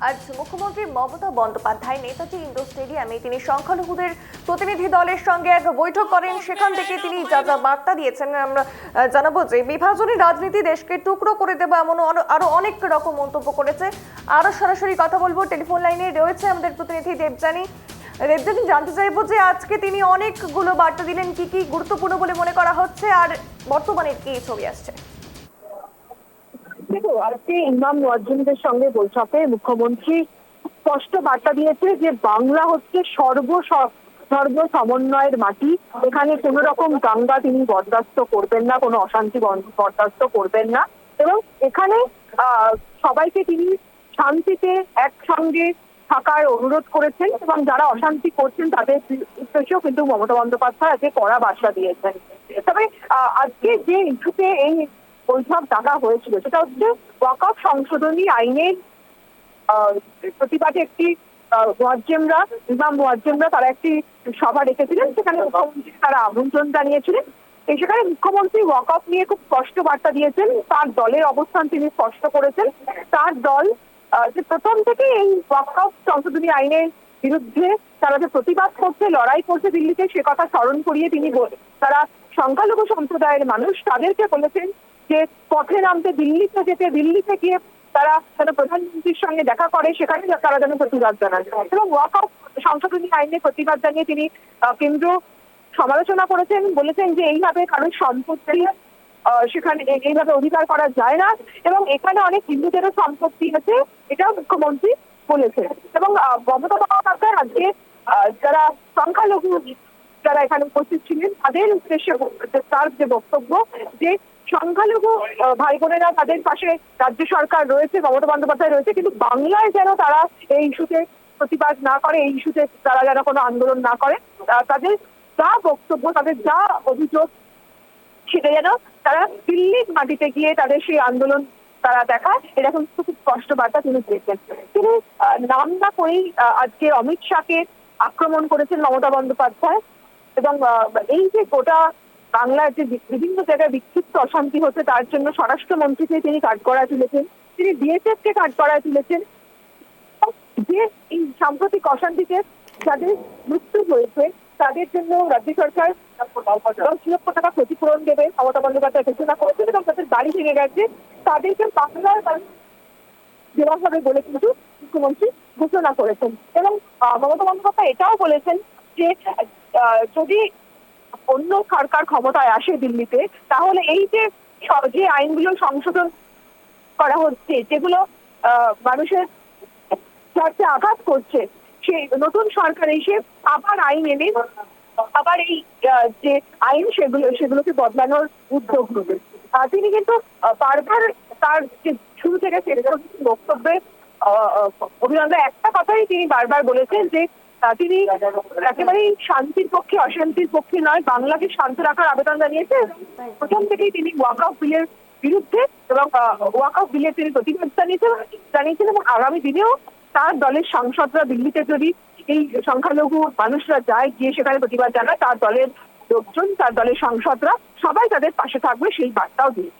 আজ মুখ্যমন্ত্রী মমতা বন্দ্যোপাধ্যায় নেতাজি ইন্ডোর স্টেডিয়ামে তিনি সংখ্যালঘুদের প্রতিনিধি দলের সঙ্গে এক বৈঠক করেন। সেখান থেকে তিনি যা যা বার্তা দিয়েছেন আমরা জানাবো যে বিভাজনী রাজনীতি দেশকে টুকরো করে দেবে এমন আরো অনেক রকম মন্তব্য করেছে। আরো সরাসরি কথা বলবো, টেলিফোন লাইনে রয়েছে আমাদের প্রতিনিধি দেবযানী। দেবযানী, জানতে চাইবো যে আজকে তিনি অনেকগুলো বার্তা দিলেন, কি কি গুরুত্বপূর্ণ বলে মনে করা হচ্ছে আর বর্তমানে কি ছবি আসছে? দেখো, আজকে ইমাম মুয়াজ্জিনদের সঙ্গে বৈঠকে মুখ্যমন্ত্রী স্পষ্ট বার্তা দিয়েছে যে বাংলা হচ্ছে সর্ব সমন্বয়ের মাটি। এখানে কোন রকম দাঙ্গা তিনি বরদাস্ত করবেন না, কোনো অশান্তি বরদাস্ত করবেন না, এবং এখানে সবাইকে তিনি শান্তিতে একসঙ্গে থাকার অনুরোধ করেছেন এবং যারা অশান্তি করছেন তাদের উদ্দেশ্যেও কিন্তু মমতা বন্দ্যোপাধ্যায় আজকে কড়া বার্তা দিয়েছেন। তবে আজকে যে ইস্যুতে এই বৈঠক ডাকা হয়েছিল সেটা হচ্ছে ওয়াকফ সংশোধনী আইনের প্রতিবাদে একটি ইমাম মুয়াজ্জিমরা তারা একটি সভা রেখেছিলেন। সেখানে মুখ্যমন্ত্রী তারা আমন্ত্রণ জানিয়েছিলেন। সেখানে মুখ্যমন্ত্রী ওয়াকফ নিয়ে খুব স্পষ্ট বার্তা দিয়েছেন, তার দলের অবস্থান তিনি স্পষ্ট করেছেন। তার দল যে প্রথম থেকে এই ওয়াকফ সংশোধনী আইনের বিরুদ্ধে তারা যে প্রতিবাদ করছে, লড়াই করছে দিল্লিতে, সে কথা স্মরণ করিয়ে তিনি তারা সংখ্যালঘু সম্প্রদায়ের মানুষ তাদেরকে বলেছেন যে পথে নামতে, দিল্লিতে যেতে, দিল্লিতে গিয়ে তারা যেন প্রধানমন্ত্রীর সঙ্গে দেখা করে, সেখানে তারা যেন প্রতিবাদ জানান। এবং ওয়াকফ সংশোধনী আইনে প্রতিবাদ জানিয়ে তিনি কেন্দ্র সমালোচনা করেছেন, বলেছেন যে এইভাবে কারোর সম্পত্তি সেখানে এইভাবে অধিকার করা যায় না এবং এখানে অনেক হিন্দুদেরও সম্পত্তি আছে, এটাও মুখ্যমন্ত্রী বলেছেন। এবং মমতা বন্দ্যোপাধ্যায় আজকে যারা সংখ্যালঘু যারা এখানে উপস্থিত ছিলেন তাদের উদ্দেশ্যে তার যে বক্তব্য যে সংখ্যালঘু ভাই বোনেরা তাদের পাশে রাজ্য সরকার রয়েছে, মমতা বন্দ্যোপাধ্যায় রয়েছে, কিন্তু বাংলায় যেন তারা এই ইস্যুতে প্রতিবাদ না করে, এই ইস্যুতে তারা যেন কোনো আন্দোলন না করে, তাদের যা বক্তব্য, তাদের যা অভিযোগ সেটা যেন তারা দিল্লির মাটিতে গিয়ে তাদের সেই আন্দোলন তারা দেখায়, এরকম খুব স্পষ্ট বার্তা তিনি দিয়েছেন। তিনি নাম না করেই আজকে অমিত শাহকে আক্রমণ করেছেন মমতা বন্দ্যোপাধ্যায় এবং এই যে গোটা বাংলার যে বিভিন্ন জায়গায় বিক্ষিপ্ত অশান্তি হচ্ছে তার জন্য স্বরাষ্ট্রমন্ত্রীকে তিনি কাঠগড়ায় তুলেছেন, তিনি বিএসএফ কে কাঠগড়ায় তুলেছেন। যে এই সাম্প্রতিক অশান্তিতে যাদের মৃত্যু হয়েছে তাদের জন্য রাজ্য সরকার 10 লক্ষ টাকা ক্ষতিপূরণ দেবে মমতা বন্দ্যোপাধ্যায় ঘোষণা করেছেন এবং তাদের বাড়ি ভেঙে গেছে তাদেরকে বাংলার দেওয়া হবে বলে কিন্তু মুখ্যমন্ত্রী ঘোষণা করেছেন। এবং মমতা বন্দ্যোপাধ্যায় এটাও বলেছেন যে যদি অন্য সরকার ক্ষমতায় আসে দিল্লিতে, তাহলে এই যে আইনগুলো সংশোধন করা হচ্ছে, যেগুলো মানুষের স্বার্থে আঘাত করছে, সেই নতুন সরকার এসে আবার আইন এনে আবার এই যে আইন সেগুলোকে বদলানোর উদ্যোগ নেবে। তিনি কিন্তু বারবার তার যে শুরু থেকে বক্তব্যে অভিনন্দন একটা কথাই তিনি বারবার বলেছেন যে তিনি একেবারেই শান্তির পক্ষে, অশান্তির পক্ষে নয়, বাংলাকে শান্ত রাখার আবেদন জানিয়েছে। প্রথম থেকেই তিনি ওয়াকফ বিলের বিরুদ্ধে এবং ওয়াকফ বিলের তিনি প্রতিবাদ জানিয়েছেন এবং আগামী দিনেও তার দলের সাংসদরা দিল্লিতে যদি এই সংখ্যালঘু মানুষরা যায়, গিয়ে সেখানে প্রতিবাদ জানায়, তার দলের লোকজন, তার দলের সাংসদরা সবাই তাদের পাশে থাকবে, সেই বার্তাও দিয়েছেন।